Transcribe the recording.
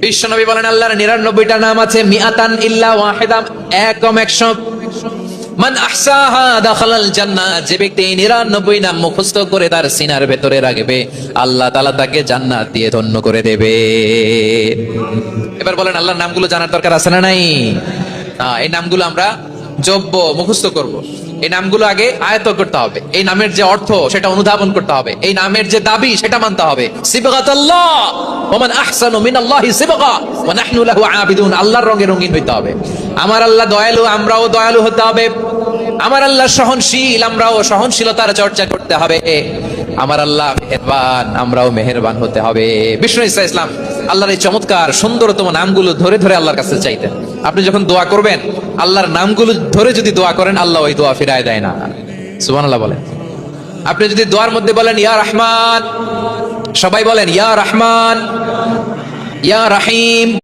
বিশ্বনবী বলেন আল্লাহর 99টা নাম আছে, মিআতান ইল্লা ওয়াহিদা, একম 100। মান আহসাহা দাখালাল জান্নাহ, যে ব্যক্তি 99 নাম মুখস্থ করে তার সিনার ভেতরে রাখবে, আল্লাহ তাআলা তাকে জান্নাত দিয়ে ধন্য করে দেবে। এবার বলেন আল্লাহর নামগুলো জানার দরকার আছে না নাই? এই নামগুলো আমরা জব্ব মুখস্থ করব। এই নামগুলো আগে আয়ত্ত করতে হবে, এই নামের যে অর্থ সেটা অনুধাবন করতে হবে, এই নামের যে দাবি সেটা মানতে হবে। সিবগাতুল্লাহ ওয়া মান আহসানু মিনাল্লাহি সিবগা ওয়া নাহনু লাহু আবিদুন, আল্লাহর রঙে রঙিন হইতে হবে। আমার আল্লাহ দয়ালু, আমরাও দয়ালু হতে হবে। আমার আল্লাহ সহনশীল, আমরাও সহনশীলতার চর্চা করতে হবে। আমার আল্লাহ মেহেরবান, আমরাও মেহেরবান হতে হবে। বিষ্ণু ঈসা ইসলাম আল্লাহর এই চমৎকার সুন্দরতম নামগুলো ধরে ধরে আল্লাহর কাছে চাইতেন। আপনি যখন দোয়া করবেন, আল্লাহর নামগুলো ধরে যদি দোয়া করেন, আল্লাহ ওই দোয়া ফিরায় দেয় না। সুবহানাল্লাহ বলেন। আপনি যদি দোয়ার মধ্যে বলেন ইয়া রহমান, সবাই বলেন ইয়া রহমান, ইয়া রাহিম।